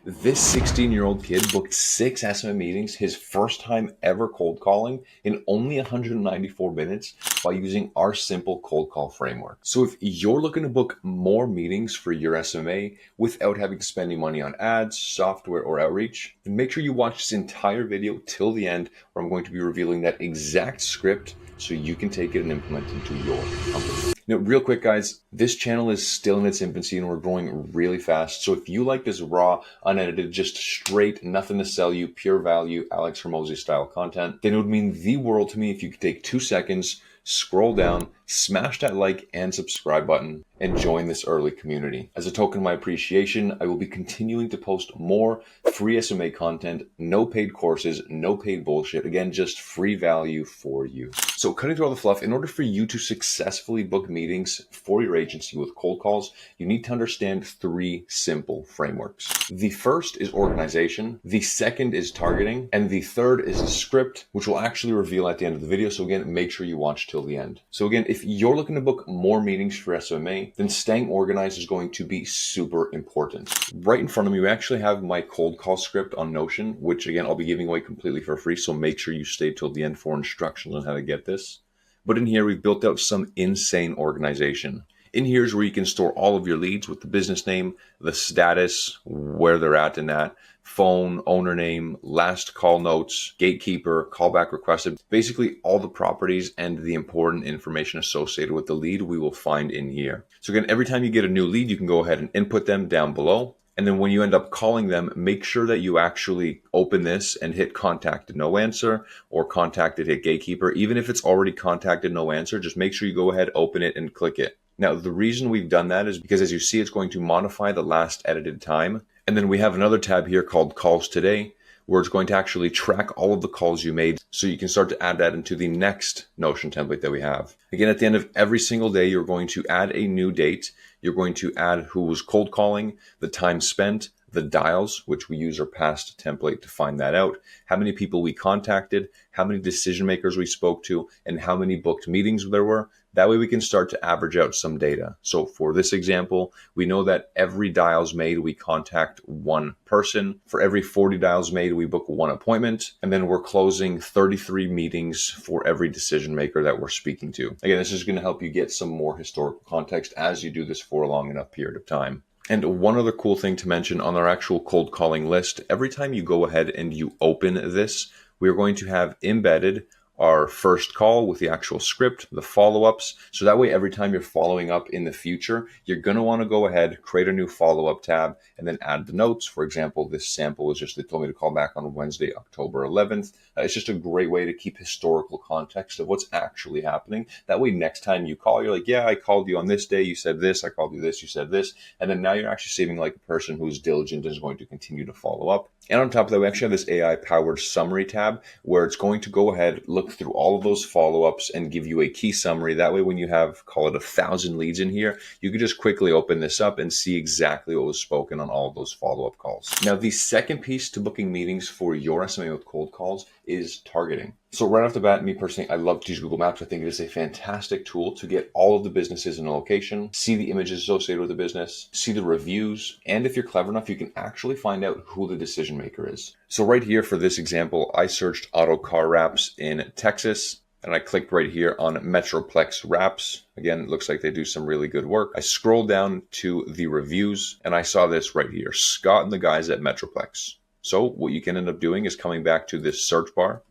This 16-year-old kid booked 6 SMMA meetings, his first time ever cold calling, in only 194 minutes by using our simple cold call framework. So if you're looking to book more meetings for your SMMA without having to spend any money on ads, software, or outreach, then make sure you watch this entire video till the end, where I'm going to be revealing that exact script so you can take it and implement it into your company. Now, real quick, guys, this channel is still in its infancy and we're growing really fast. So if you like this raw, unedited, just straight, nothing to sell you, pure value, Alex Hormozi style content, then it would mean the world to me if you could take 2 seconds, scroll down, smash that like and subscribe button, and join this early community. As a token of my appreciation, I will be continuing to post more free SMMA content, no paid courses, no paid bullshit. Again, just free value for you. So cutting through all the fluff, in order for you to successfully book meetings for your agency with cold calls, you need to understand 3 simple frameworks. The first is organization, the second is targeting, and the third is a script, which we'll actually reveal at the end of the video. So again, make sure you watch till the end. So again, if you're looking to book more meetings for SMMA, then staying organized is going to be super important. Right in front of me, we actually have my cold call script on Notion, which again, I'll be giving away completely for free. So make sure you stay till the end for instructions on how to get this. But in here, we've built out some insane organization. In here is where you can store all of your leads with the business name, the status, where they're at in that, phone, owner name, last call notes, gatekeeper, callback requested, basically all the properties and the important information associated with the lead we will find in here. So again, every time you get a new lead, you can go ahead and input them down below. And then when you end up calling them, make sure that you actually open this and hit contacted no answer or contacted hit gatekeeper. Even if it's already contacted no answer, just make sure you go ahead, open it and click it. Now, the reason we've done that is because as you see, it's going to modify the last edited time. And then we have another tab here called calls today, where it's going to actually track all of the calls you made. So you can start to add that into the next Notion template that we have. Again, at the end of every single day, you're going to add a new date. You're going to add who was cold calling, the time spent, the dials, which we use our past template to find that out, how many people we contacted, how many decision makers we spoke to, and how many booked meetings there were. That way we can start to average out some data. So for this example, we know that every dials made, we contact 1 person. For every 40 dials made, we book 1 appointment. And then we're closing 33 meetings for every decision maker that we're speaking to. Again, this is going to help you get some more historical context as you do this for a long enough period of time. And one other cool thing to mention on our actual cold calling list, every time you go ahead and you open this, we're going to have embedded our first call with the actual script, the follow-ups. So that way, every time you're following up in the future, you're going to want to go ahead, create a new follow-up tab, and then add the notes. For example, this sample was just, they told me to call back on Wednesday, October 11th. It's just a great way to keep historical context of what's actually happening. That way, next time you call, you're like, yeah, I called you on this day. You said this. I called you this. You said this. And then now you're actually saving like a person who's diligent and is going to continue to follow up. And on top of that, we actually have this AI-powered summary tab where it's going to go ahead, look through all of those follow-ups and give you a key summary. That way, when you have, call it 1,000 leads in here, you can just quickly open this up and see exactly what was spoken on all of those follow-up calls. Now, the second piece to booking meetings for your SMMA with cold calls is targeting. So right off the bat, me personally, I love to use Google Maps. I think it is a fantastic tool to get all of the businesses in a location, see the images associated with the business, see the reviews, and if you're clever enough, you can actually find out who the decision maker is. So right here for this example, I searched auto car wraps in Texas, and I clicked right here on Metroplex Wraps. Again, it looks like they do some really good work. I scrolled down to the reviews, and I saw this right here, Scott and the guys at Metroplex. So what you can end up doing is coming back to this search bar.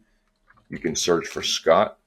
You can search for Scott,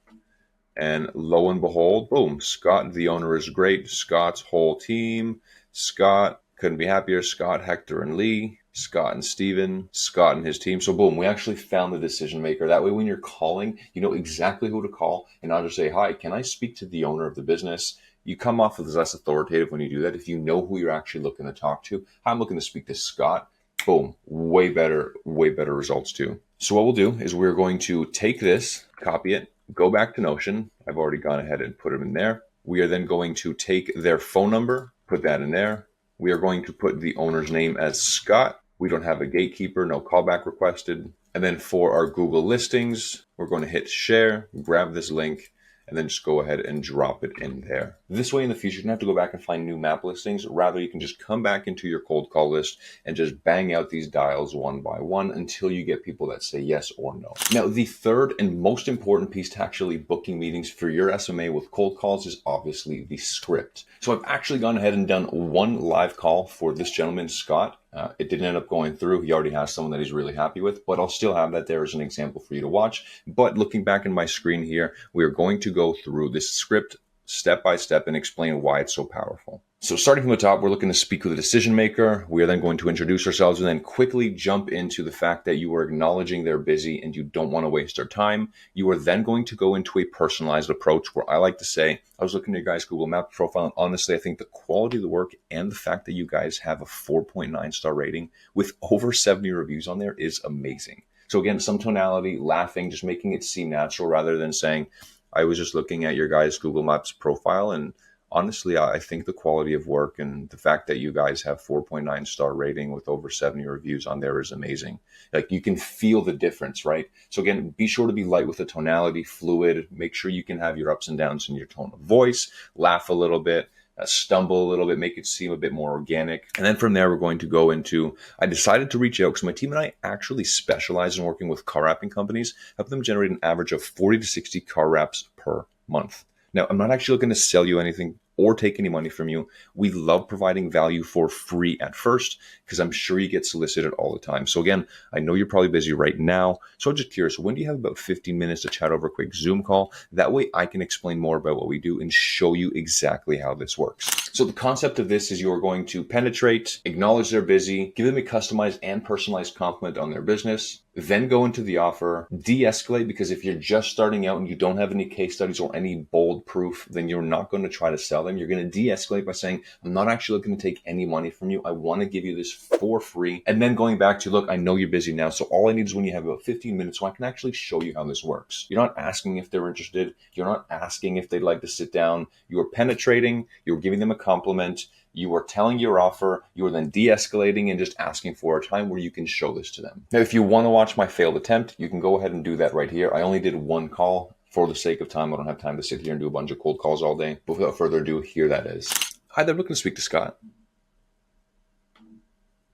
and lo and behold, boom, Scott, the owner is great. Scott's whole team, Scott, couldn't be happier, Scott, Hector, and Lee, Scott and Steven, Scott and his team. So boom, we actually found the decision maker. That way, when you're calling, you know exactly who to call and not just say, hi, can I speak to the owner of the business? You come off as less authoritative when you do that. If you know who you're actually looking to talk to, I'm looking to speak to Scott. Boom, way better results too. So what we'll do is we're going to take this, copy it, go back to Notion. I've already gone ahead and put them in there. We are then going to take their phone number, put that in there. We are going to put the owner's name as Scott. We don't have a gatekeeper, no callback requested. And then for our Google listings, we're going to hit share, grab this link, and then just go ahead and drop it in there. This way in the future, you don't have to go back and find new map listings. Rather, you can just come back into your cold call list and just bang out these dials one by one until you get people that say yes or no. Now, the third and most important piece to actually booking meetings for your SMA with cold calls is obviously the script. So I've actually gone ahead and done one live call for this gentleman, Scott. It didn't end up going through. He already has someone that he's really happy with, but I'll still have that there as an example for you to watch. But looking back in my screen here, we are going to go through this script step by step and explain why it's so powerful. So starting from the top, we're looking to speak with a decision maker. We are then going to introduce ourselves and then quickly jump into the fact that you are acknowledging they're busy and you don't want to waste their time. You are then going to go into a personalized approach where I like to say, I was looking at your guys' Google Maps profile, and honestly, I think the quality of the work and the fact that you guys have a 4.9 star rating with over 70 reviews on there is amazing. So again, some tonality, laughing, just making it seem natural rather than saying, I was just looking at your guys' Google Maps profile, and honestly, I think the quality of work and the fact that you guys have 4.9 star rating with over 70 reviews on there is amazing. Like, you can feel the difference, right? So again, be sure to be light with the tonality, fluid, make sure you can have your ups and downs in your tone of voice, laugh a little bit, stumble a little bit, make it seem a bit more organic. And then from there, we're going to go into, I decided to reach out because my team and I actually specialize in working with car wrapping companies, help them generate an average of 40 to 60 car wraps per month. Now, I'm not actually looking to sell you anything or take any money from you. We love providing value for free at first because I'm sure you get solicited all the time. So again, I know you're probably busy right now. So I'm just curious, when do you have about 15 minutes to chat over a quick Zoom call? That way I can explain more about what we do and show you exactly how this works. So the concept of this is you're going to penetrate, acknowledge they're busy, give them a customized and personalized compliment on their business, then go into the offer, de-escalate, because if you're just starting out and you don't have any case studies or any bold proof, then you're not going to try to sell them. You're going to de-escalate by saying, I'm not actually looking to take any money from you. I want to give you this for free. And then going back to, look, I know you're busy now, so all I need is when you have about 15 minutes so I can actually show you how this works. You're not asking if they're interested. You're not asking if they'd like to sit down. You are penetrating. You're giving them a compliment. You are telling your offer, you are then de-escalating and just asking for a time where you can show this to them. Now, if you want to watch my failed attempt, you can go ahead and do that right here. I only did one call for the sake of time. I don't have time to sit here and do a bunch of cold calls all day. But without further ado, here that is. Hi there, I'm looking to speak to Scott.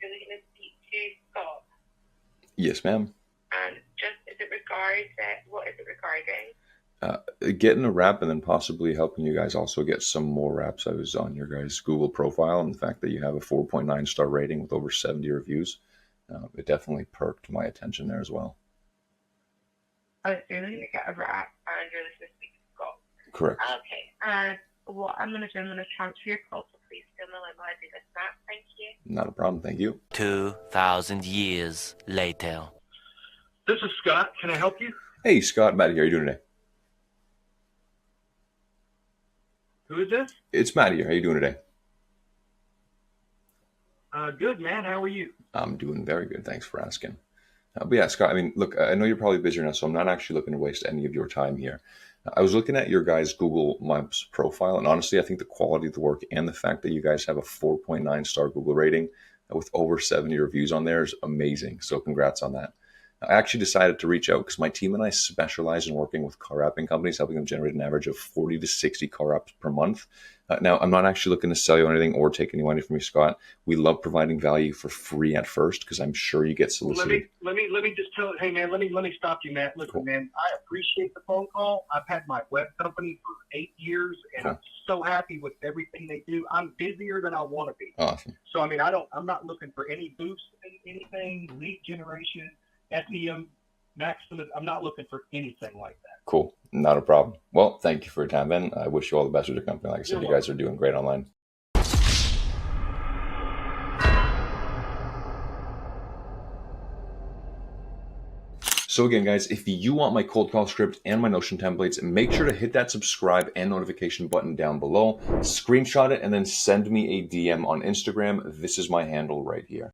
You're looking to speak to Scott? Yes, ma'am. And just, what is it regarding? Getting a wrap and then possibly helping you guys also get some more wraps. I was on your guys' Google profile, and the fact that you have a 4.9 star rating with over 70 reviews, it definitely perked my attention there as well. Oh, so you're looking to get a wrap and you're looking to speak to Scott? Correct. Okay, and what I'm going to do, I'm going to transfer your call, so please stay on the line while I do this now. Thank you. Not a problem, thank you. 2,000 years later. This is Scott. Can I help you? Hey, Scott, Matty, how are you doing today? Who is this? It's Matty here. How are you doing today? Good, man. How are you? I'm doing very good. Thanks for asking. But yeah, Scott, I mean, look, I know you're probably busy now, so I'm not actually looking to waste any of your time here. I was looking at your guys' Google Maps profile, and honestly, I think the quality of the work and the fact that you guys have a 4.9 star Google rating with over 70 reviews on there is amazing. So congrats on that. I actually decided to reach out because my team and I specialize in working with car wrapping companies, helping them generate an average of 40 to 60 car wraps per month. Now, I'm not actually looking to sell you anything or take any money from you, Scott. We love providing value for free at first because I'm sure you get solicited. Let me just tell. Hey, man, let me stop you, Matt. Listen, man, I appreciate the phone call. I've had my web company for 8 years, and I'm so happy with everything they do. I'm busier than I want to be. Awesome. So, I mean, I'm not looking for any boost in anything, lead generation, SEM, maximum. I'm not looking for anything like that. Cool. Not a problem. Well, thank you for your time, Ben. I wish you all the best with your company. Like I said, you guys are doing great online. So again, guys, if you want my cold call script and my Notion templates, make sure to hit that subscribe and notification button down below, screenshot it, and then send me a DM on Instagram. This is my handle right here.